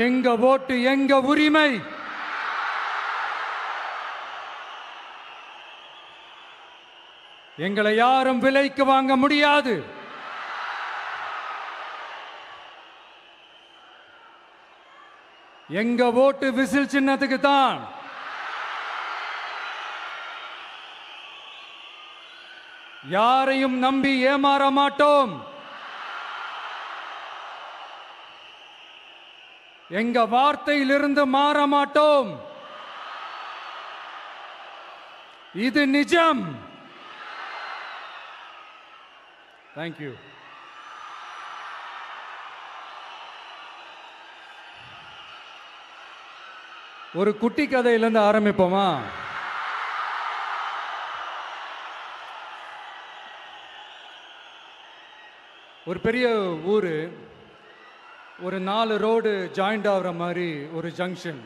எங்க ஓட்டு எங்க உரிமை. எங்களை யாரும் விலைக்கு வாங்க முடியாது. எங்க ஓட்டு விசில் சின்னத்துக்கு தான். யாரையும் நம்பி ஏமாற மாட்டோம். எங்க வார்த்தையிலிருந்து மாற மாட்டோம். இது நிஜம். தேங்க்யூ. ஒரு குட்டி கதையிலிருந்து ஆரம்பிப்போமா? ஒரு பெரிய ஊர், ஒரு 4 ரோடு ஜாயிண்ட் ஆகிற மாதிரி ஒரு ஜங்ஷன்,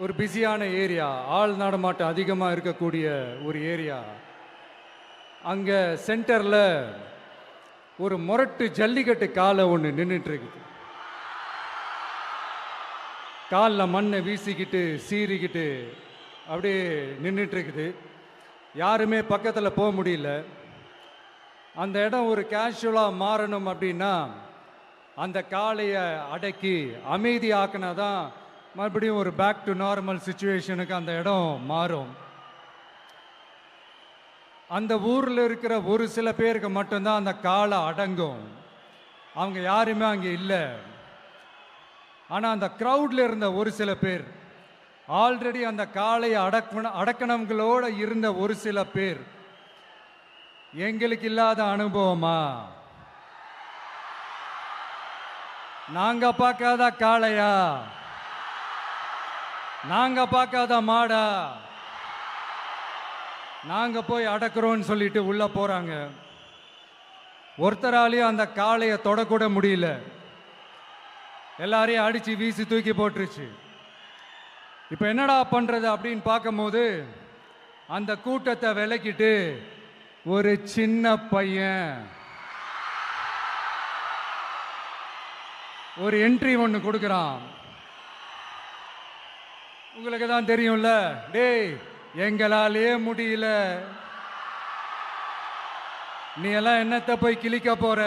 ஒரு பிஸியான ஏரியா, ஆள் நடமாட்டம் அதிகமாக இருக்கக்கூடிய ஒரு ஏரியா. அங்கே சென்டரில் ஒரு முரட்டு ஜல்லிக்கட்டு காலை ஒன்று நின்றுட்டு இருக்குது. காலில் மண்ணை வீசிக்கிட்டு சீறிக்கிட்டு அப்படியே நின்றுட்டு இருக்குது. யாருமே பக்கத்தில் போக முடியல. அந்த இடம் ஒரு கேஷுவலாக மாறணும் அப்படின்னா அந்த காளையை அடக்கி அமைதியாக்கினா தான் மறுபடியும் ஒரு பேக் டு நார்மல் சுச்சுவேஷனுக்கு அந்த இடம் மாறும். அந்த ஊரில் இருக்கிற ஒரு சில பேருக்கு மட்டும்தான் அந்த காளை அடங்கும். அவங்க யாருமே அங்கே இல்லை. ஆனால் அந்த க்ரௌடில் இருந்த ஒரு சில பேர், ஆல்ரெடி அந்த காளையை அடக்கணங்களோடு இருந்த ஒரு சில பேர், எங்களுக்கு இல்லாத அனுபவமா? நாங்க பார்க்காத காளையா? நாங்க பார்க்காத மாடா? நாங்க போய் அடக்குறோம்னு சொல்லிட்டு உள்ள போறாங்க. ஒருத்தராலையும் அந்த காளையை தொடக்கூட முடியல. எல்லாரையும் அடிச்சு வீசி தூக்கி போட்டுருச்சு. இப்போ என்னடா பண்றது அப்படின்னு பார்க்கும்போது அந்த கூட்டத்தை விலக்கிட்டு ஒரு சின்ன பையன் ஒரு என்ட்ரி ஒன்று கொடுக்குறான். உங்களுக்கு தான் தெரியும்ல, டேய் எங்களாலே முடியல, நீ எல்லாம் என்னத்தை போய் கிழிக்க போற?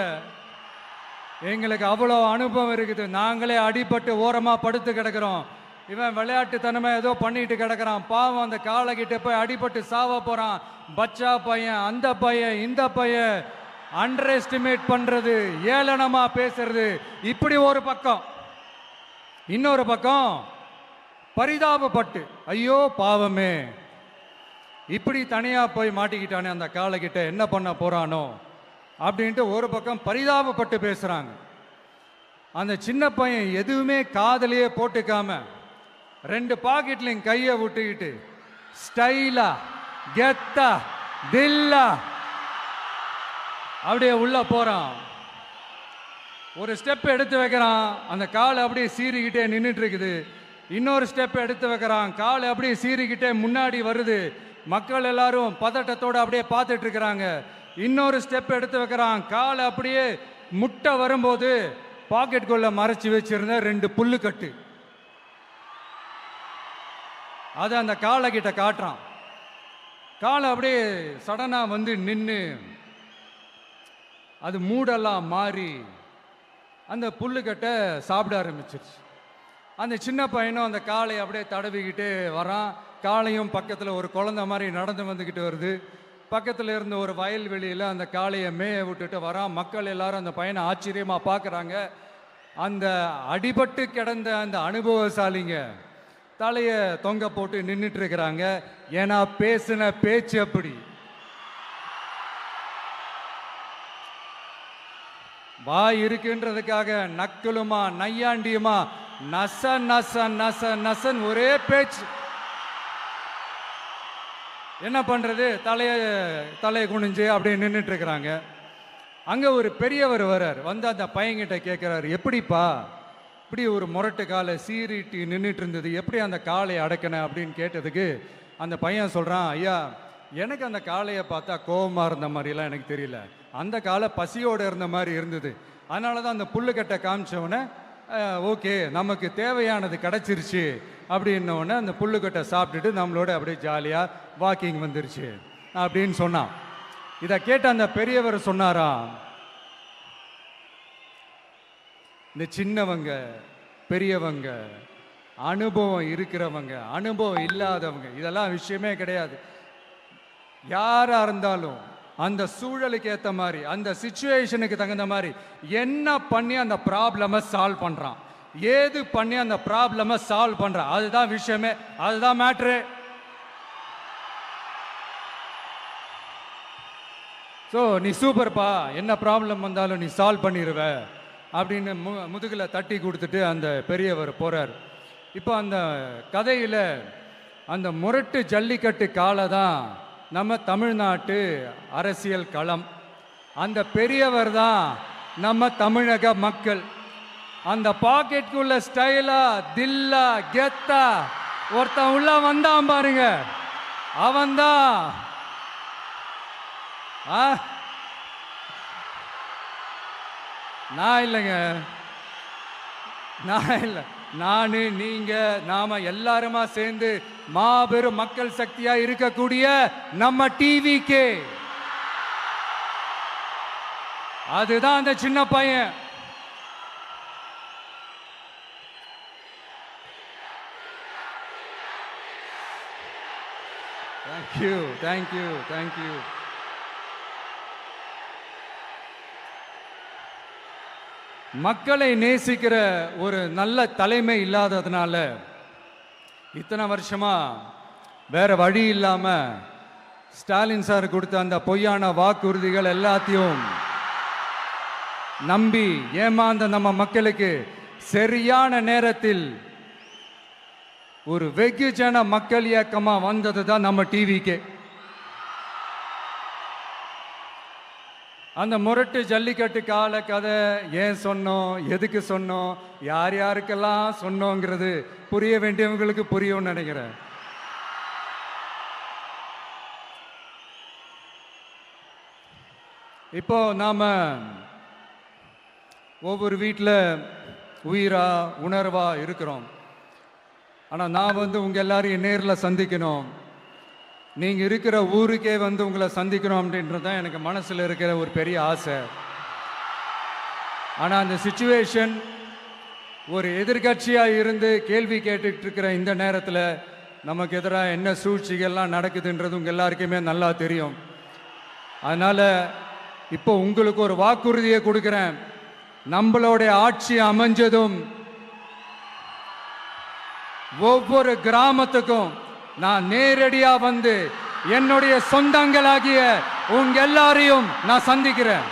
எங்களுக்கு அவ்வளோ அனுபவம் இருக்குது, நாங்களே அடிபட்டு ஓரமாக படுத்து கிடக்கிறோம். இவன் விளையாட்டுத்தனமா ஏதோ பண்ணிட்டு கிடக்கிறான், பாவம் அந்த காலை கிட்ட போய் அடிபட்டு சாவ போறான். பச்சா பையன், அந்த பையன், இந்த பையன், அண்டர் எஸ்டிமேட் பண்றது, ஏளனமா பேசுறது, இப்படி ஒரு பக்கம். இன்னொரு பக்கம் பரிதாபப்பட்டு, ஐயோ பாவமே, இப்படி தனியா போய் மாட்டிக்கிட்டானே அந்த காலை கிட்ட, என்ன பண்ண போறானோ அப்படின்ட்டு ஒரு பக்கம் பரிதாபப்பட்டு பேசுறாங்க. அந்த சின்ன பையன் எதுவுமே காதலையே போட்டுக்காம 2 பாக்கெட்லையும் கையை விட்டுக்கிட்டு ஸ்டைலா கெத்தா தில்லா அப்படியே உள்ள போறான். ஒரு ஸ்டெப் எடுத்து வைக்கிறான், அந்த காலை அப்படியே சீறிக்கிட்டே நின்றுட்டு இருக்குது. இன்னொரு ஸ்டெப் எடுத்து வைக்கிறான், காலை அப்படியே சீறிக்கிட்டே முன்னாடி வருது. மக்கள் எல்லாரும் பதட்டத்தோடு அப்படியே பார்த்துட்டு இருக்கிறாங்க. இன்னொரு ஸ்டெப் எடுத்து வைக்கிறான், காலை அப்படியே முட்டை வரும்போது பாக்கெட்டுக்குள்ள மறைச்சி வச்சிருந்த 2 புல்லுக்கட்டு அதை அந்த காலை கிட்ட காட்டுறான். காலை அப்படியே சடனா வந்து நின்று அது மூடெல்லாம் மாறி அந்த புல்லுக்கட்டை சாப்பிட ஆரம்பிச்சிருச்சு. அந்த சின்ன பையனும் அந்த காளை அப்படியே தடவிக்கிட்டே வரான். காளையும் பக்கத்தில் ஒரு குழந்தை மாதிரி நடந்து வந்துக்கிட்டு வருது. பக்கத்தில் இருந்த ஒரு வயல்வெளியில் அந்த காளையை மேய விட்டுட்டு வரான். மக்கள் எல்லாரும் அந்த பையனை ஆச்சரியமாக பார்க்குறாங்க. அந்த அடிபட்டு கிடந்த அந்த அனுபவசாலிங்க தலையை தொங்க போட்டு நின்றுட்டு இருக்கிறாங்க. ஏன்னா பேசின பேச்சு அப்படி. வாய் இருக்குன்றதுக்காக நக்கலுமா நையாண்டியுமா நச நச நச நசன் ஒரே பேச்சு. என்ன பண்றது, தலையை குனிஞ்சு அப்படியே நின்றுட்டு இருக்கிறாங்க. அங்கே ஒரு பெரியவர் வர்றார். வந்து அந்த பையன்கிட்ட கேட்குறாரு, எப்படிப்பா இப்படி ஒரு முரட்டு காலை சீறிட்டு நின்றுட்டு இருந்தது, எப்படி அந்த காளையை அடக்கின அப்படின்னு கேட்டதுக்கு அந்த பையன் சொல்கிறான், ஐயா எனக்கு அந்த காளையை பார்த்தா கோபமாக இருந்த மாதிரிலாம் எனக்கு தெரியல, அந்த காலை பசியோடு இருந்த மாதிரி இருந்தது. அதனால தான் அந்த புல்லுக்கட்டை காமிச்சவனை ஓகே நமக்கு தேவையானது கிடச்சிருச்சு அப்படின்னோடனே அந்த புல்லுக்கட்டை சாப்பிட்டுட்டு நம்மளோட அப்படியே ஜாலியாக வாக்கிங் வந்துருச்சு அப்படின்னு சொன்னான். இதை கேட்ட அந்த பெரியவர் சொன்னாராம், இந்த சின்னவங்க பெரியவங்க அனுபவம் இருக்கிறவங்க அனுபவம் இல்லாதவங்க இதெல்லாம் விஷயமே கிடையாது. யாரா இருந்தாலும் அந்த சூழலுக்கு ஏற்ற மாதிரி அந்த சிச்சுவேஷனுக்கு தகுந்த மாதிரி என்ன பண்ணி அந்த ப்ராப்ளமை சால்வ் பண்றான், ஏது பண்ணி அந்த ப்ராப்ளமை சால்வ் பண்றான், அதுதான் விஷயமே, அதுதான் மேட்ரு. ஸோ நீ சூப்பர்ப்பா, என்ன ப்ராப்ளம் வந்தாலும் நீ சால்வ் பண்ணிடுவ அப்படின்னு முதுகில் தட்டி கொடுத்துட்டு அந்த பெரியவர் போறார். இப்போ அந்த கதையில் அந்த முரட்டு ஜல்லிக்கட்டு காலை தான் நம்ம தமிழ்நாட்டு அரசியல் களம். அந்த பெரியவர் தான் நம்ம தமிழக மக்கள். அந்த பாக்கெட்டுக்குள்ள ஸ்டைலா தில்லா கெத்தா ஒருத்தன் உள்ள வந்தான் பாருங்க, அவன்தான் நான் இல்லைங்க, நான் இல்லை, நானு நீங்க நாம எல்லாருமா சேர்ந்து மாபெரும் மக்கள் சக்தியா இருக்கக்கூடிய நம்ம டிவிக்கு, அதுதான் அந்த சின்ன பையன். Thank you thank you thank you. மக்களை நேசிக்கிற ஒரு நல்ல தலைமை இல்லாததுனால இத்தனை வருஷமா வேற வழி இல்லாம ஸ்டாலின் சார் கொடுத்த அந்த பொய்யான வாக்குறுதிகள் எல்லாத்தையும் நம்பி ஏமாந்த நம்ம மக்களுக்கு சரியான நேரத்தில் ஒரு வெகுஜன மக்கள் இயக்கமா வந்தது தான் நம்ம டிவிக்கு. அந்த முரட்டு ஜல்லிக்கட்டு கால கதை ஏன் சொன்னோம், எதுக்கு சொன்னோம், யார் யாருக்கெல்லாம் சொன்னோங்கிறது புரிய வேண்டியவங்களுக்கு புரியும்னு நினைக்கிறேன். இப்போ நாம ஒவ்வொரு வீட்டில் உயிரா உணர்வா இருக்கிறோம். ஆனால் நான் உங்க எல்லாரையும் நேரில் சந்திக்கணும், நீங்க இருக்கிற ஊருக்கே உங்களை சந்திக்கணும் அப்படின்றது தான் எனக்கு மனசுல இருக்கிற ஒரு பெரிய ஆசை. ஆனா அந்த சிச்சுவேஷன் ஒரு எதிர்கட்சியா இருந்து கேள்வி கேட்டுட்டு இருக்கிற இந்த நேரத்தில் நமக்கு எதிராக என்ன சூழ்ச்சிகள்லாம் நடக்குதுன்றது உங்க எல்லாருக்குமே நல்லா தெரியும். அதனால இப்போ உங்களுக்கு ஒரு வாக்குறுதியை கொடுக்கிறேன், நம்மளுடைய ஆட்சி அமைஞ்சதும் ஒவ்வொரு கிராமத்துக்கும் நான் நேரடியா வந்து என்னுடைய சொந்தங்களாகிய உங்க எல்லாரையும் நான் சந்திக்கிறேன்.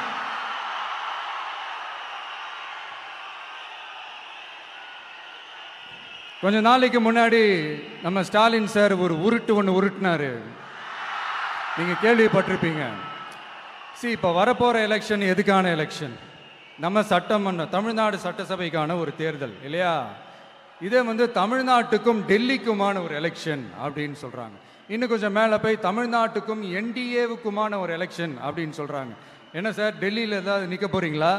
கொஞ்ச நாளைக்கு முன்னாடி நம்ம ஸ்டாலின் சார் ஒரு உருட்டு ஒன்று உருட்டினாரு, நீங்க கேள்விப்பட்டிருப்பீங்க. இப்ப வரப்போற எலெக்ஷன் எதுக்கான எலெக்ஷன்? நம்ம சட்டமன்ற தமிழ்நாடு சட்டசபைக்கான ஒரு தேர்தல் இல்லையா? இதே தமிழ்நாட்டுக்கும் டெல்லிக்குமான ஒரு எலெக்ஷன் அப்படின்னு சொல்றாங்க. இன்னும் கொஞ்சம் மேலே போய் தமிழ்நாட்டுக்கும் என்டிஏவுக்குமான ஒரு எலெக்ஷன் அப்படின்னு சொல்றாங்க. என்ன சார், டெல்லியில் ஏதாவது நிற்க போறீங்களா?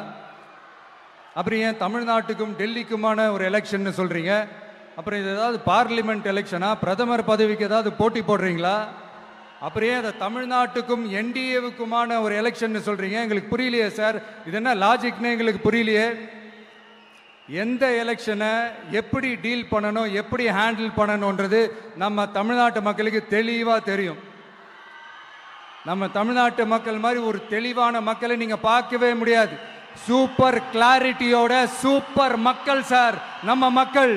அப்புறம் ஏன் தமிழ்நாட்டுக்கும் டெல்லிக்குமான ஒரு எலெக்ஷன் சொல்றீங்க? அப்புறம் இது ஏதாவது பார்லிமெண்ட் எலெக்ஷனா, பிரதமர் பதவிக்கு ஏதாவது போட்டி போடுறீங்களா? அப்புறம் ஏன் தமிழ்நாட்டுக்கும் என்டிஏவுக்குமான ஒரு எலெக்ஷன் சொல்றீங்க? எங்களுக்கு புரியலையே சார், இது என்ன லாஜிக்னு எங்களுக்கு புரியலையே. எந்த எலெக்ஷனை எப்படி டீல் பண்ணணும், எப்படி ஹேண்டில் பண்ணணுன்றது நம்ம தமிழ்நாட்டு மக்களுக்கு தெளிவாக தெரியும். நம்ம தமிழ்நாட்டு மக்கள் மாதிரி ஒரு தெளிவான மக்களை நீங்க பார்க்கவே முடியாது. சூப்பர் கிளாரிட்டியோட சூப்பர் மக்கள் சார் நம்ம மக்கள்.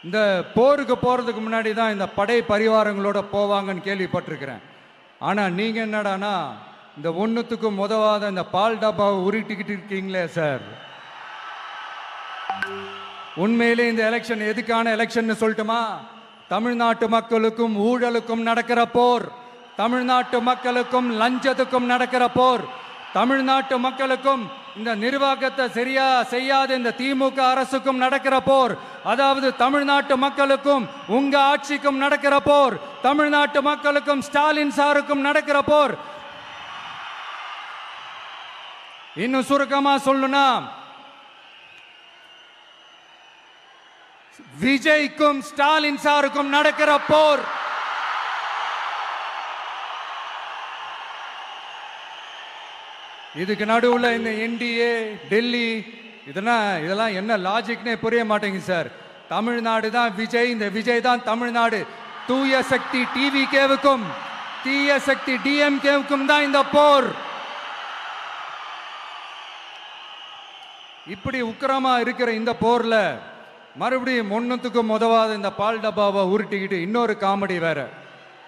இந்த போருக்கு போறதுக்கு முன்னாடி தான் இந்த படை பரிவாரங்களோட போவாங்கன்னு கேள்விப்பட்டிருக்கிறேன். ஆனா நீங்க என்னடானா இந்த ஒன்றுத்துக்கும் உதவாத இந்த பால் டப்பாவை உருட்டிக்கிட்டு இருக்கீங்களே சார். உண்மையிலே இந்த எலெக்ஷன் எதுக்கான எலெக்ஷன் சொல்லட்டுமா? தமிழ்நாட்டு மக்களுக்கும் ஊழலுக்கும் நடக்கிற போர், தமிழ்நாட்டு மக்களுக்கும் லஞ்சத்துக்கும் நடக்கிற போர், தமிழ்நாட்டு மக்களுக்கும் இந்த நிர்வாகத்தை சரியா செய்யாத இந்த திமுக அரசுக்கும் நடக்கிற போர், அதாவது தமிழ்நாட்டு மக்களுக்கும் உங்க ஆட்சிக்கும் நடக்கிற போர், தமிழ்நாட்டு மக்களுக்கும் ஸ்டாலின் சாருக்கும் நடக்கிற போர். இன்னும் சுருக்கமா சொல்லணும்னா விஜய்க்கும் ஸ்டாலின் சாருக்கும் நடக்கிற போர். இதுக்கு நடுவுல இந்த என்டிஏ டெல்லி இதெல்லாம் என்ன லாஜிக்னே புரிய மாட்டேங்குது சார். தமிழ்நாடு தான் விஜய், இந்த விஜய் தான் தமிழ்நாடு. தூய சக்தி டிவிகேவுக்கும் தீய சக்தி டிஎம்கேவுக்கும் தான் இந்த போர். இப்படி உக்கிரமா இருக்கிற இந்த போர்ல மறுபடியும் ஒன்னுத்துக்கும் உதவாத இந்த பால் டப்பாவை உருட்டிக்கிட்டு இன்னொரு காமெடி வேற.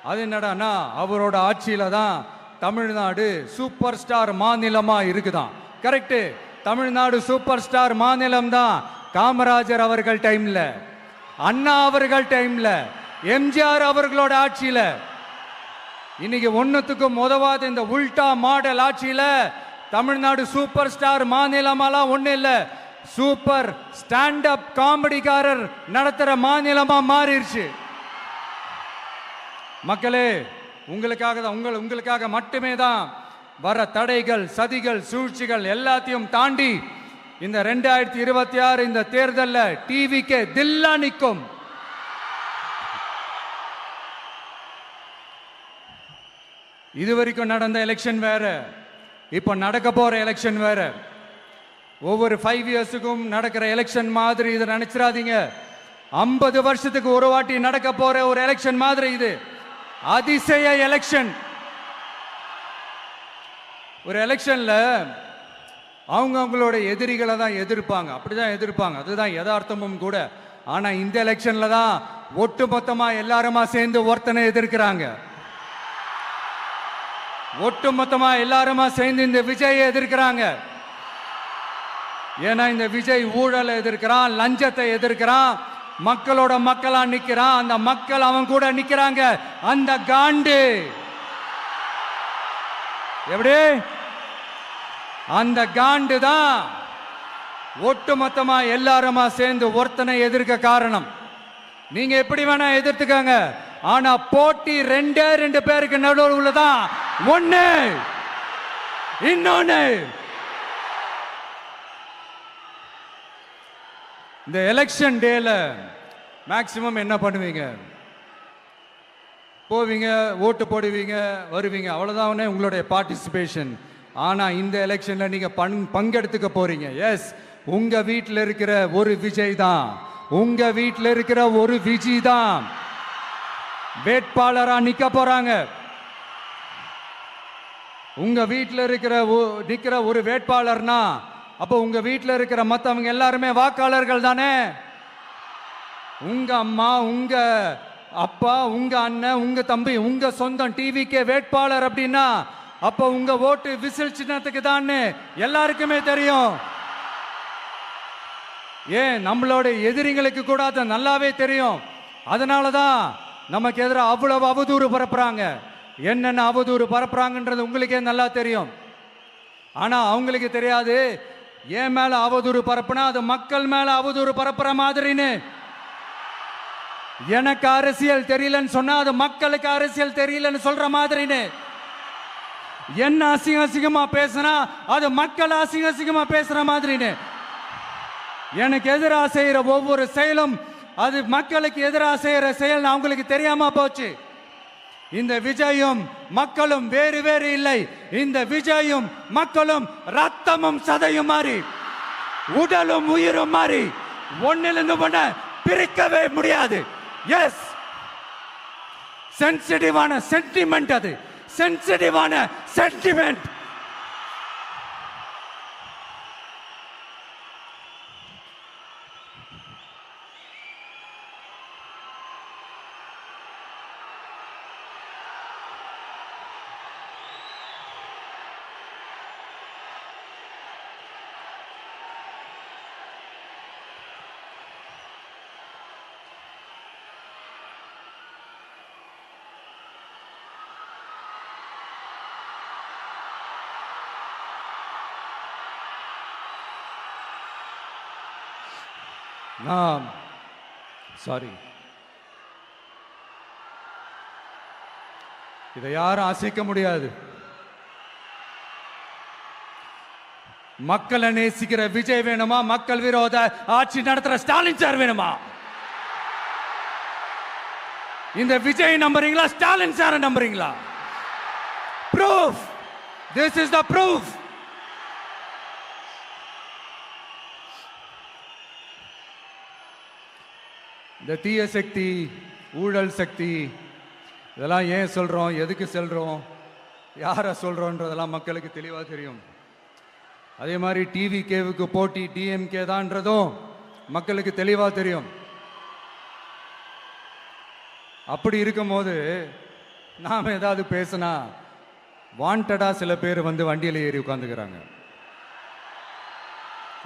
அது என்னடான்னா, அவரோட ஆட்சியில தான் தமிழ்நாடு சூப்பர் ஸ்டார் மாநிலமா இருக்குதான். கரெக்ட், தமிழ்நாடு சூப்பர் ஸ்டார் மாநிலம் தான். காமராஜர் அவர்கள் டைம்ல, அண்ணா அவர்கள் டைம்ல, எம்ஜிஆர் அவர்களோட ஆட்சியில. இன்னைக்கு ஒன்னுத்துக்கும் உதவாத இந்த உல்டா மாடல் ஆட்சியில தமிழ்நாடு சூப்பர் ஸ்டார் மாநிலமாலாம் ஒண்ணு இல்ல, சூப்பர் ஸ்டாண்ட் அப் காமெடிக்காரர் நடத்துற மாநிலமா மாறிடுச்சு. மக்களே, உங்களுக்காக மட்டுமே தான் வர தடைகள், சதிகள், சூழ்ச்சிகள் எல்லாத்தையும் தாண்டி இந்த 2026 இந்த தேர்தலில் டிவிக்கு தில்லா நிற்கும். இதுவரைக்கும் நடந்த எலெக்ஷன் வேற, இப்ப நடக்க போற எலெக்ஷன் வேற. ஒவ்வொரு 5 இயர்ஸுக்கும் நடக்கிற எலெக்ஷன் மாதிரி இதை நினைச்சிடாதீங்க. 50 வருஷத்துக்கு ஒரு வாட்டி நடக்க போற ஒரு எலெக்ஷன் மாதிரி இது. அதிசய எலெக்ஷன். ஒரு எலெக்ஷன்ல அவங்களோட எதிரிகளை தான் எதிர்ப்பாங்க, அப்படிதான் எதிர்ப்பாங்க, அதுதான் யதார்த்தமும் கூட. ஆனா இந்த எலெக்ஷன்ல தான் ஒட்டுமொத்தமா எல்லாருமா சேர்ந்து ஒருத்தனை எதிர்க்கிறாங்க. ஒட்டுமொத்தமா எல்லாருமா சேர்ந்து இந்த விஜயை எதிர்க்கிறாங்க. ஏன்னா இந்த விஜய் ஊழலை எதிர்க்கிறான், லஞ்சத்தை எதிர்க்கிறான், மக்களோட மக்களா நிக்கிறான். அந்த மக்கள் அவன் கூட நிக்கிறாங்க. அந்த காண்டு எப்படி? அந்த காண்டு தான் ஒட்டுமொத்தமா எல்லாருமா சேர்ந்து ஒருத்தனை எதிர்க்க காரணம். நீங்க எப்படி வேணா எதிர்த்துக்காங்க, ஆனா போட்டி 2 பேருக்கு நடுவில் உள்ளதான். ஒண்ணு இன்னொன்னு. இந்த எலெக்ஷன் டேல மேக்சிமம் என்ன பண்ணுவீங்க? போவீங்க, ஓட்டு போடுவீங்க, வருவீங்க, அவ்வளவுதான் உங்களுடைய பார்ட்டிசிபேஷன். ஆனா இந்த எலெக்ஷன்ல நீங்க பங்கெடுத்துக்க போறீங்க. எஸ், உங்க வீட்டில் இருக்கிற ஒரு விஜய் தான், உங்க வீட்டில் இருக்கிற ஒரு விஜய் தான் வேட்பாளரா நிக்க போறாங்க. உங்க வீட்டில் நிக்கிற ஒரு வேட்பாளர்னா அப்போ உங்க வீட்டில் இருக்கிற மற்றவங்க எல்லாருமே வாக்காளர்கள் தானே. உங்க அம்மா, உங்க அப்பா, உங்க அண்ணன், உங்க தம்பி, உங்க சொந்தம் டிவிக்கே வேட்பாளர் அப்படின்னா அப்போ உங்க ஓட்டு விசில் சின்னத்துக்கு தான் எல்லாருக்குமே தெரியும். ஏன், நம்மளோட எதிரிங்களுக்கு கூட அது நல்லாவே தெரியும். அதனாலதான் நமக்கு எதிராக அவ்வளவு அவதூறு பரப்புறாங்க. என்னென்ன அவதூறு பரப்புறாங்கன்றது உங்களுக்கே நல்லா தெரியும். ஆனா அவங்களுக்கு தெரியாது, ஏன் மேல அவதூறு பரப்புனா அது மக்கள் மேல அவதூறு பரப்புற மாதிரின்னு. எனக்கு அரசியல் தெரியலன்னு சொன்னா அது மக்களுக்கு அரசியல் தெரியலன்னு சொல்ற மாதிரின்னு. என்ன அசிங்கமா பேசினா அது மக்கள் அசிங்கமா பேசுற மாதிரின்னு. எனக்கு எதிராக செய்யற ஒவ்வொரு செயலும் அது மக்களுக்கு எதிராக செய்யற செயல் அவங்களுக்கு தெரியாம போச்சு. இந்த விஜயும் மக்களும் வேறு வேறு இல்லை. இந்த விஜயும் மக்களும் ரத்தமும் சதையும் மாறி, உடலும் உயிரும் மாறி, ஒன்னிலிருந்து ஒண்ண பிரிக்கவே முடியாது. எஸ், சென்சிட்டிவான சென்டிமெண்ட், அது சென்சிட்டிவான சென்டிமெண்ட். சாரி, இதை யாரும் அசைக்க முடியாது. மக்களை நேசிக்கிற விஜய் வேணுமா, மக்கள் விரோத ஆட்சி நடத்துற ஸ்டாலின் சார் வேணுமா? இந்த விஜய் நம்புறீங்களா, ஸ்டாலின் சார் நம்புறீங்களா? Proof, this is the proof. இந்த தீய சக்தி, ஊழல் சக்தி, இதெல்லாம் ஏன் சொல்றோம், எதுக்கு சொல்றோம், யாரை சொல்றோன்றதெல்லாம் மக்களுக்கு தெளிவாக தெரியும். அதே மாதிரி டிவி கேவுக்கு போட்டி டிஎம்கே தான்றதும் மக்களுக்கு தெளிவாக தெரியும். அப்படி இருக்கும்போது நாம் ஏதாவது பேசினா வாண்டடா சில பேர் வந்து வண்டியில் ஏறி உட்காந்துக்கிறாங்க.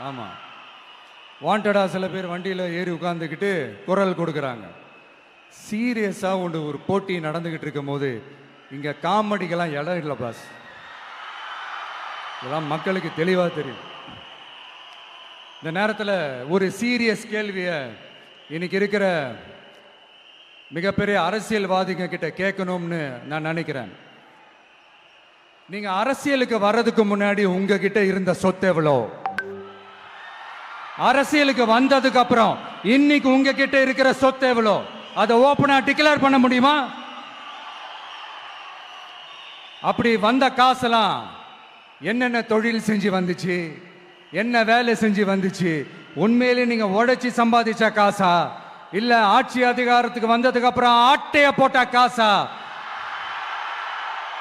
ஆமாம், வாண்டடா சில பேர் வண்டியில் ஏறி உட்காந்துக்கிட்டு குரல் கொடுக்குறாங்க. சீரியஸாக ஒரு போட்டி நடந்துக்கிட்டு இருக்கும் போது இங்கே காமெடிக்கெல்லாம் இடம் இல்லை பாஸ். இதெல்லாம் மக்களுக்கு தெளிவாக தெரியும். இந்த நேரத்தில் ஒரு சீரியஸ் கேள்வியை இன்னைக்கு இருக்கிற மிகப்பெரிய அரசியல்வாதிங்க கிட்ட கேட்கணும்னு நான் நினைக்கிறேன். நீங்க அரசியலுக்கு வர்றதுக்கு முன்னாடி உங்ககிட்ட இருந்த சொத்து எவ்வளோ? அரசியலுக்கு வந்ததுக்கு அப்புறம் இன்னைக்கு உங்ககிட்ட இருக்கிற சொத்து எவ்வளோ? அதை ஓப்பனா டிக்ளேர் பண்ண முடியுமா? அப்படி வந்த காசெல்லாம் என்னென்ன தொழில் செஞ்சு வந்துச்சு, என்ன வேலை செஞ்சு வந்துச்சு, உண்மையிலே நீங்க உழைச்சி சம்பாதிச்ச காசா, இல்ல ஆட்சி அதிகாரத்துக்கு வந்ததுக்கு அப்புறம் ஆட்டைய போட்ட காசா?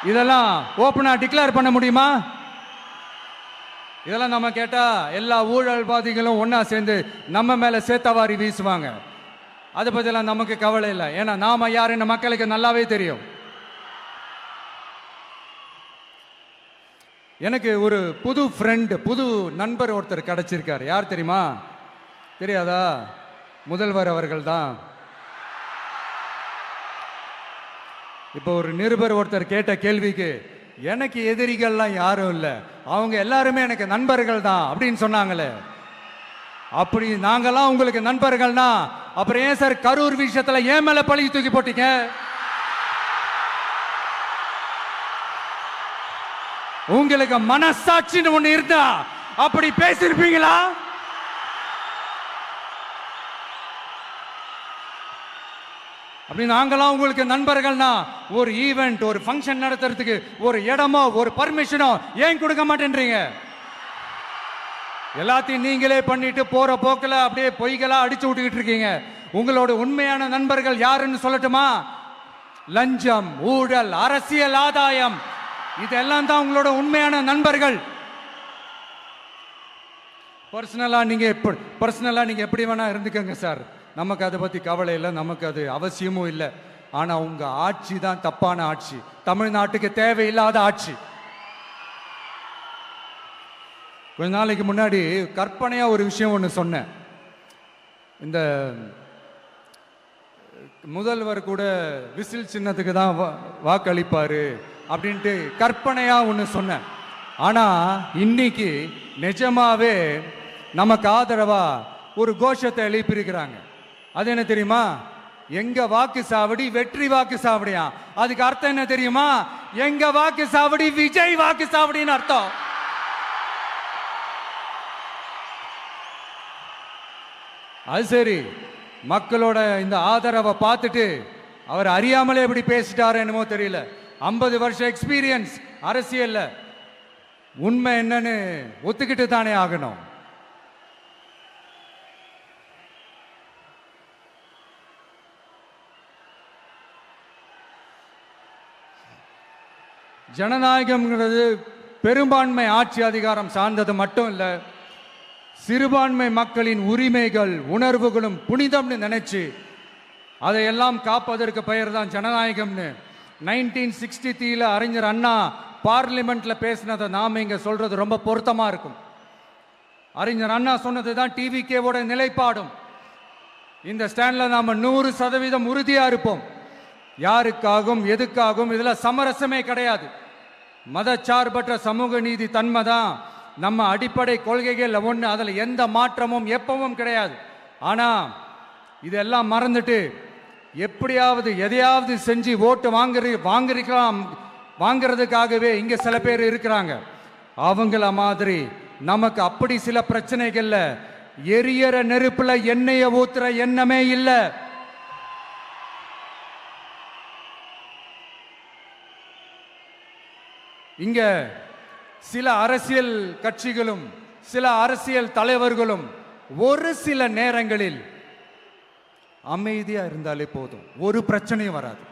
இதெல்லாம் ஓப்பனா டிக்ளேர் பண்ண முடியுமா? இதெல்லாம் நம்ம கேட்டா எல்லா ஊழல்வாதிகளும் ஒன்னா சேர்ந்து நம்ம மேல சேத்தவாரி வீசுவாங்க. அதை பத்திலாம் நமக்கு கவலை இல்லை. ஏன்னா நாம யாருன்னு மக்களுக்கு நல்லாவே தெரியும். எனக்கு ஒரு புது ஃப்ரெண்டு, புது நண்பர் ஒருத்தர் கிடைச்சிருக்காரு. யார் தெரியுமா? தெரியாதா? முதல்வர் அவர்கள் தான். இப்போ ஒரு நிருபர் ஒருத்தர் கேட்ட கேள்விக்கு எனக்கு எதிரிகள்லாம் யாரும் இல்லை, அவங்க எல்லாருமே எனக்கு நண்பர்கள் தான் அப்படின்னு சொன்னாங்களே. அப்படி நாங்கெல்லாம் உங்களுக்கு நண்பர்கள்னா அப்புறம் ஏன் சார் கரூர் விஷயத்துல ஏன் மேல பழி தூக்கி போட்டீங்க? உங்களுக்கு மனசாட்சின்னு ஒண்ணு இருந்தா அப்படி பேசிருப்பீங்களா? அப்படி நாங்களாம் உங்களுக்கு நண்பர்கள்னா ஒரு ஈவெண்ட், ஒரு ஃபங்க்ஷன் நடத்துறதுக்கு ஒரு இடமோ ஒரு பர்மிஷனோ ஏன் கொடுக்க மாட்டேன்றீங்க? எல்லாத்தையும் நீங்களே பண்ணிட்டு போற போக்கில் அப்படியே பொய்களா அடிச்சு விட்டுக்கிட்டு இருக்கீங்க. உங்களோட உண்மையான நண்பர்கள் யாருன்னு சொல்லட்டுமா? லஞ்சம், ஊழல், அரசியல் ஆதாயம், இதெல்லாம் தான் உங்களோட உண்மையான நண்பர்கள். பர்சனலா நீங்க எப்படி வேணா இருந்துக்கங்க சார், நமக்கு அதை பத்தி கவலை இல்லை, நமக்கு அது அவசியமும் இல்லை. ஆனா உங்க ஆட்சி தான் தப்பான ஆட்சி, தமிழ்நாட்டுக்கு தேவையில்லாத ஆட்சி. கொஞ்ச நாளைக்கு முன்னாடி கற்பனையா ஒரு விஷயம் ஒன்று சொன்னேன். இந்த முதல்வர் கூட விசில் சின்னத்துக்கு தான் வாக்களிப்பாரு அப்படின்ட்டு கற்பனையா ஒன்று சொன்னேன். ஆனா இன்னைக்கு நிஜமாவே நமக்கு ஆதரவா ஒரு கோஷத்தை எழுப்பியிருக்கிறாங்க. அது என்ன தெரியுமா? எங்க வாக்கு சாவடி வெற்றி வாக்கு சாவடியா. அதுக்கு அர்த்தம் என்ன தெரியுமா? எங்க வாக்கு சாவடி விஜய் வாக்கு சாவடின்னு அர்த்தம். அது சரி, மக்களோட இந்த ஆதரவை பார்த்துட்டு அவர் அறியாமலே எப்படி பேசிட்டாரு என்னமோ தெரியல. 50 வருஷம் எக்ஸ்பீரியன்ஸ் அரசியல்ல, உண்மை என்னன்னு ஒத்துக்கிட்டு தானே ஆகணும். ஜனநாயகம்ங்கிறது பெரும்பான்மை ஆட்சி அதிகாரம் சார்ந்தது மட்டும் இல்லை, சிறுபான்மை மக்களின் உரிமைகள் உணர்வுகளும் புனிதம்னு நினைச்சு அதையெல்லாம் காப்பதற்கு பெயர் தான் ஜனநாயகம்னு 1963 அறிஞர் அண்ணா பார்லிமெண்ட்ல பேசினதை நாம இங்க சொல்றது ரொம்ப பொருத்தமா இருக்கும். அறிஞர் அண்ணா சொன்னது தான் டிவிகேவோட நிலைப்பாடும். இந்த ஸ்டாண்ட்ல நாம 100% உறுதியா இருப்போம். யாருக்காகவும் எதுக்காகவும் இதுல சமரசமே கிடையாது. மதச்சார்பற்ற சமூக நீதி தன்மை தான் நம்ம அடிப்படை கொள்கைகள் ஒன்று, அதில் எந்த மாற்றமும் எப்பவும் கிடையாது. ஆனா இதெல்லாம் மறந்துட்டு எப்படியாவது எதையாவது செஞ்சு ஓட்டு வாங்குறதுக்காகவே இங்க சில பேர் இருக்கிறாங்க. அவங்கள மாதிரி நமக்கு அப்படி சில பிரச்சனைகள்ல எரியற நெருப்புல எண்ணெய ஊத்துற எண்ணமே இல்ல. இங்க சில அரசியல் கட்சிகளும் சில அரசியல் தலைவர்களும் ஒரு சில நேரங்களில் அமைதியா இருந்தாலே போதும், ஒரு பிரச்சனையும் வராது.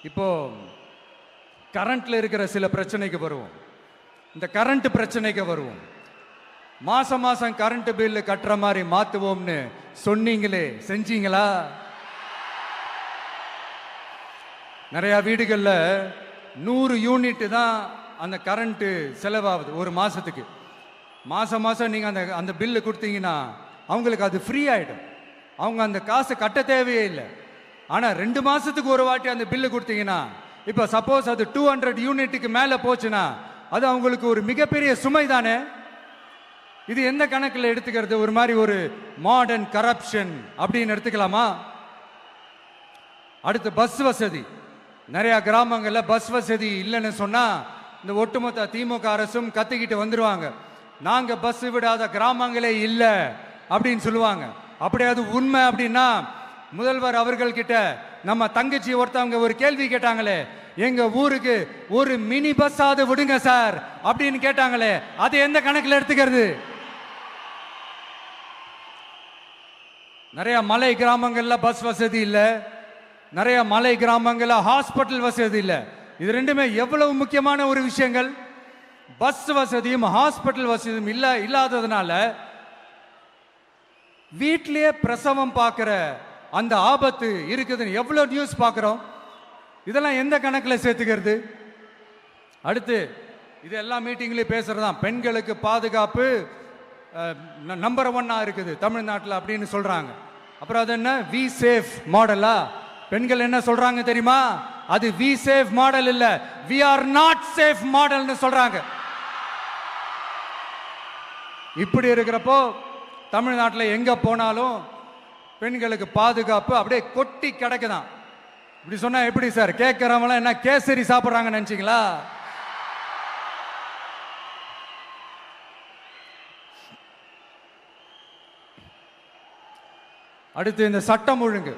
இப்போ கரண்ட்ல இருக்கிற சில பிரச்சனைக்கு வருவோம். இந்த கரண்ட் பிரச்சனைக்கு வருவோம். மாசம் மாசம் கரண்ட் பில் கட்டுற மாதிரி மாத்துவோம்னு சொன்னீங்களே, செஞ்சீங்களா? நிறைய வீடுகளில் 100 யூனிட் தான் அந்த கரண்ட் செலவாகுது ஒரு மாசத்துக்கு. மாசம் மாசம் நீங்க அந்த பில்லு கொடுத்தீங்கன்னா அவங்களுக்கு அது ஃப்ரீ ஆயிடும். அவங்க அந்த காசு கட்ட தேவையே இல்லை. ஆனா 2 மாசத்துக்கு ஒரு வாட்டி அந்த பில்லு கொடுத்தீங்கன்னா, இப்ப சப்போஸ் அது 200 யூனிட்டுக்கு மேல போச்சுன்னா அது அவங்களுக்கு ஒரு மிகப்பெரிய சுமை தானே. இது எந்த கணக்கில் எடுத்துக்கிறது? ஒரு மாதிரி ஒரு மாடர்ன் கரப்ஷன் அப்படின்னு எடுத்துக்கலாமா? அடுத்து பஸ் வசதி. நிறைய கிராமங்கள்ல பஸ் வசதி இல்லைன்னு சொன்னா இந்த ஒட்டுமொத்த திமுக அரசும் கத்திக்கிட்டு வந்துருவாங்க. நாங்க பஸ் விடாத கிராமங்களே இல்லை அப்படின்னு சொல்லுவாங்க. அப்படியாவது உண்மை அப்படின்னா முதல்வர் அவர்கள் கிட்ட நம்ம தங்கச்சி ஒருத்தவங்க ஒரு கேள்வி கேட்டாங்களே, எங்க ஊருக்கு ஒரு மினி பஸ் ஆவது விடுங்க சார் அப்படின்னு கேட்டாங்களே, அது எந்த கணக்கில் எடுத்துக்கிறது? நிறைய மலை கிராமங்கள்ல பஸ் வசதி இல்லை, நிறைய மலை கிராமங்கள்ல ஹாஸ்பிட்டல் வசதி இல்லை. இது ரெண்டுமே எவ்வளவு முக்கியமான ஒரு விஷயங்கள். பஸ் வசதியும் ஹாஸ்பிட்டல் வசதியும் இல்லாததுனால வீட்டிலேயே பிரசவம் பார்க்கிற அந்த ஆபத்து இருக்குதுன்னு எவ்வளவு நியூஸ் பார்க்கிறோம். இதெல்லாம் எந்த கணக்கில் சேர்த்துக்கிறது? அடுத்து இது எல்லா மீட்டிங்லயும் பேசுறதுதான், பெண்களுக்கு பாதுகாப்பு நம்பர் 1 இருக்குது தமிழ்நாட்டில் அப்படின்னு சொல்றாங்க. அப்புறம் அது என்ன, வி சேஃப் மாடலா? பெண்கள் என்ன சொல்றாங்க தெரியுமா? அது வி சேஃப் மாடல் இல்ல, வி ஆர் நாட் சேஃப் மாடல்னு சொல்றாங்க. இப்படி இருக்கிறப்போ தமிழ்நாட்டில் எங்க போனாலும் பெண்களுக்கு பாதுகாப்பு அப்படியே கொட்டி கிடக்குதான். இப்படி சொன்னா எப்படி சார்? கேட்கிறவங்க என்ன கேசரி சாப்பிடுறாங்க நினைச்சீங்களா? அடுத்து இந்த சட்டம் ஒழுங்கு,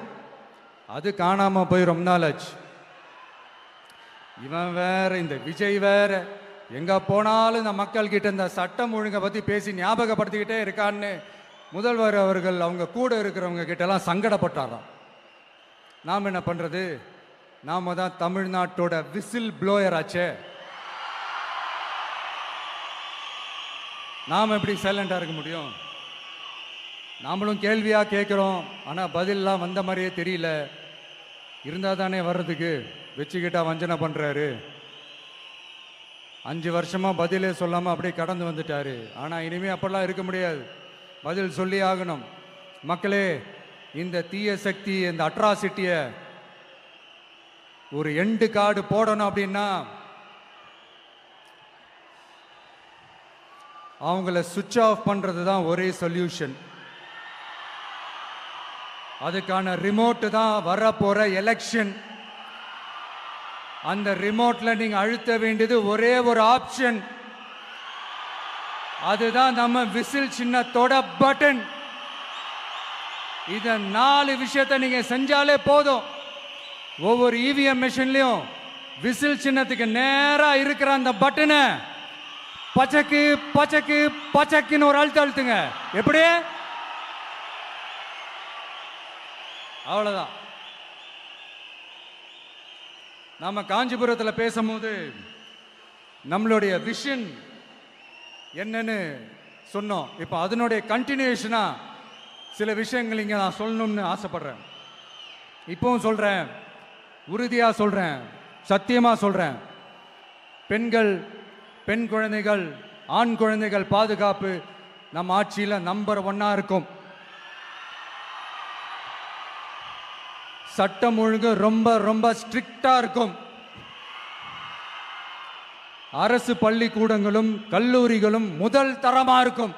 அது காணாம போய் ரொம்ப நாள் ஆச்சு. இவன் வேற, இந்த விஜய் வேற, எங்க போனாலும் இந்த மக்கள் கிட்ட இந்த சட்டம் ஒழுங்கை பத்தி பேசி ஞாபகப்படுத்திக்கிட்டே இருக்கான்னு முதல்வர் அவர்கள் அவங்க கூட இருக்கிறவங்க கிட்ட எல்லாம் சங்கடப்பட்டாராம். நாம் என்ன பண்றது? நாம தான் தமிழ்நாட்டோட விசில் ப்ளோயர் ஆச்சே. நாம எப்படி சைலண்டா இருக்க முடியும்? நாமளும் கேள்வியா கேட்கிறோம், ஆனா பதிலெல்லாம் வந்த மாதிரியே தெரியல. இருந்தா தானே வர்றதுக்கு, வச்சுக்கிட்டா வஞ்சனை பண்றாரு. 5 வருஷமா பதிலே சொல்லாம அப்படியே கடந்து வந்துட்டாரு. ஆனா இனிமே அப்படிலாம் இருக்க முடியாது, பதில் சொல்லி ஆகணும். மக்களே, இந்த தீய சக்தி, இந்த அட்ராசிட்டிய ஒரு எண்டு கார்டு போடணும் அப்படின்னா அவங்கள சுவிட்ச் ஆஃப் பண்றது தான் ஒரே சொல்யூஷன். அதுக்கான ரிமோட் தான் வரப்போற எலெக்ஷன். அந்த ரிமோட்ல நீங்க அழுத்த வேண்டியது ஒரே ஒரு ஆப்ஷன், அதுதான் நம்ம விசில் சின்னத்தோட பட்டன். இத 4 விஷயத்தை நீங்க செஞ்சாலே போதும். ஒவ்வொரு இவிஎம் மெஷின்லயும் விசில் சின்னத்துக்கு நேரா இருக்கிற அந்த பட்டனை பச்சக்கு பச்சக்கு பச்சக்குன்னு ஒரு அழுத்துங்க. எப்படி? அவ்வளவுதான். நாம காஞ்சிபுரத்தில் பேசும்போது நம்மளுடைய விஷன் என்னன்னு சொன்னோம். இப்போ அதனுடைய கண்டினியூஷனா சில விஷயங்கள் இங்க நான் சொல்லணும்னு ஆசைப்படுறேன். இப்பவும் சொல்றேன், உறுதியா சொல்றேன், சத்தியமா சொல்றேன். பெண்கள், பெண் குழந்தைகள், ஆண் குழந்தைகள் பாதுகாப்பு நம்ம ஆட்சியில நம்பர் 1 இருக்கும். சட்டம் ஒழுங்கு ரொம்ப ரொம்ப ஸ்ட்ரிக்டா இருக்கும். அரசு பள்ளிக்கூடங்களும் கல்லூரிகளும் முதல் தரமா இருக்கும்.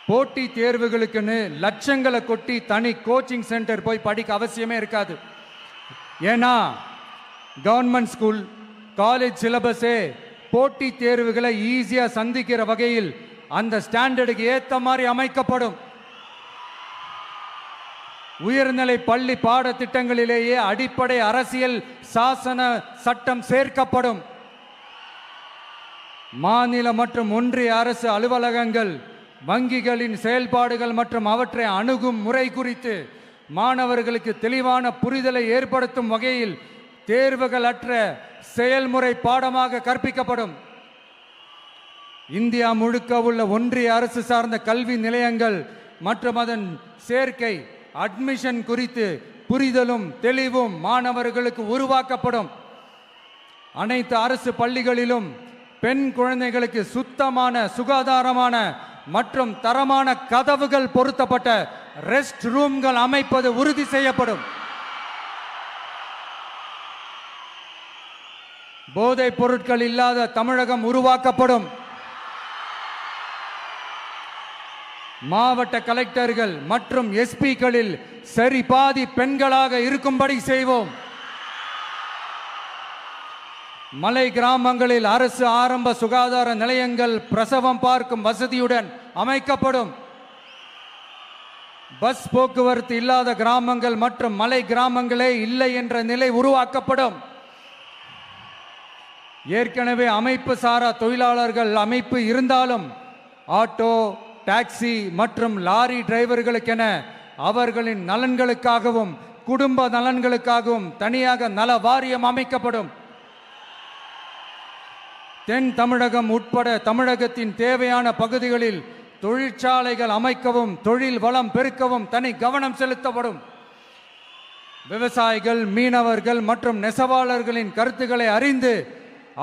போட்டி தேர்வுகளுக்குன்னு லட்சங்களை கொட்டி தனி கோச்சிங் சென்டர் போய் படிக்க அவசியமே இருக்காது. ஏன்னா கவர்மெண்ட் ஸ்கூல், காலேஜ் சிலபஸே போட்டி தேர்வுகளை ஈஸியா சந்திக்கிற வகையில் அந்த ஸ்டாண்டர்டுக்கு ஏத்த மாதிரி அமைக்கப்படும். உயர்நிலை பள்ளி பாடத்திட்டங்களிலேயே அடிப்படை அரசியல் சாசன சட்டம் சேர்க்கப்படும். மாநில மற்றும் ஒன்றிய அரசு அலுவலகங்கள், வங்கிகளின் செயல்பாடுகள் மற்றும் அவற்றை அணுகும் முறை குறித்து மாணவர்களுக்கு தெளிவான புரிதலை ஏற்படுத்தும் வகையில் தேர்வுகள் அற்ற செயல்முறை பாடமாக கற்பிக்கப்படும். இந்தியா முழுக்க உள்ள ஒன்றிய அரசு சார்ந்த கல்வி நிலையங்கள் மற்றும் அதன் சேர்க்கை அட்மிஷன் குறித்து புரிதலும் தெளிவும் மாணவர்களுக்கு உருவாக்கப்படும். அனைத்து அரசு பள்ளிகளிலும் பெண் குழந்தைகளுக்கு சுத்தமான, சுகாதாரமான மற்றும் தரமான கதவுகள் பொருத்தப்பட்ட ரெஸ்ட் ரூம்கள் அமைப்பது உறுதி செய்யப்படும். போதைப் பொருட்கள் இல்லாத தமிழகம் உருவாக்கப்படும். மாவட்ட கலெக்டர்கள் மற்றும் எஸ்பிக்களில் சரி பாதி பெண்களாக இருக்கும்படி செய்வோம். மலை கிராமங்களில் அரசு ஆரம்ப சுகாதார நிலையங்கள் பிரசவம் பார்க்கும் வசதியுடன் அமைக்கப்படும். பஸ் போக்குவரத்து இல்லாத கிராமங்கள் மற்றும் மலை கிராமங்களே இல்லை என்ற நிலை உருவாக்கப்படும். ஏற்கனவே அமைப்பு சாரா தொழிலாளர்கள் அமைப்பு இருந்தாலும் ஆட்டோ, டாக்ஸி மற்றும் லாரி டிரைவர்களுக்கென அவர்களின் நலன்களுக்காகவும் குடும்ப நலன்களுக்காகவும் தனியாக நல வாரியம் அமைக்கப்படும். தென் தமிழகம் உட்பட தமிழகத்தின் தேவையான பகுதிகளில் தொழிற்சாலைகள் அமைக்கவும் தொழில் வளம் பெருக்கவும் தனி கவனம் செலுத்தப்படும். விவசாயிகள், மீனவர்கள் மற்றும் நெசவாளர்களின் கருத்துக்களை அறிந்து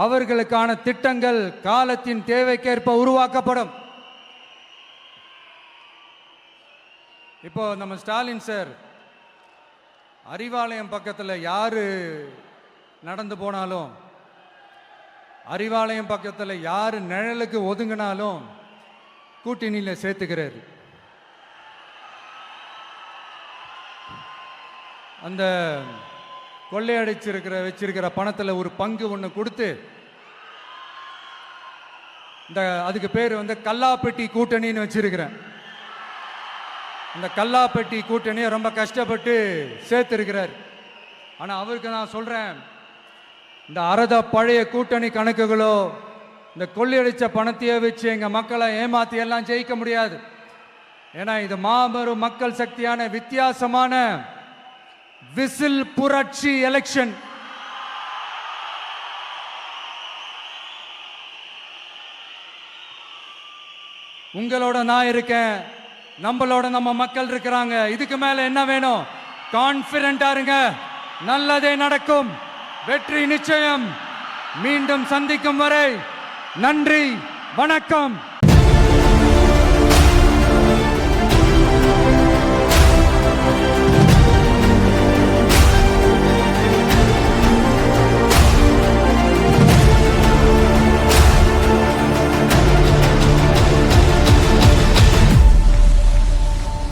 அவர்களுக்கான திட்டங்கள் காலத்தின் தேவைக்கேற்ப உருவாக்கப்படும். இப்போ நம்ம ஸ்டாலின் சார் அறிவாலயம் பக்கத்தில் யாரு நடந்து போனாலும், அறிவாலயம் பக்கத்தில் யாரு நிழலுக்கு ஒதுங்கினாலும் கூட்டணியில சேர்த்துக்கிறாரு. அந்த கொள்ளையடிச்சிருக்கிற வச்சிருக்கிற பணத்தில் ஒரு பங்கு ஒன்று கொடுத்து, இந்த அதுக்கு பேர் கல்லாப்பெட்டி கூட்டணின்னு வச்சிருக்கிறேன். அந்த கல்லாப்பெட்டி கூட்டணியை ரொம்ப கஷ்டப்பட்டு சேர்த்திருக்கிறார். ஆனால் அவருக்கு நான் சொல்றேன், இந்த அறத பழைய கூட்டணி கணக்குகளோ இந்த கொள்ளையடிச்ச பணத்தையே வச்சு எங்க மக்களை ஏமாத்தி எல்லாம் ஜெயிக்க முடியாது. ஏன்னா இது மாபெரும் மக்கள் சக்தியான வித்தியாசமான விசில் புரட்சி எலெக்ஷன். உங்களோட நான் இருக்கேன், நம்மளோட நம்ம மக்கள் இருக்கிறாங்க. இதுக்கு மேல என்ன வேணும்? கான்பிடென்ட்டா இருங்க, நல்லதே நடக்கும், வெற்றி நிச்சயம். மீண்டும் சந்திக்கும் வரை நன்றி, வணக்கம்.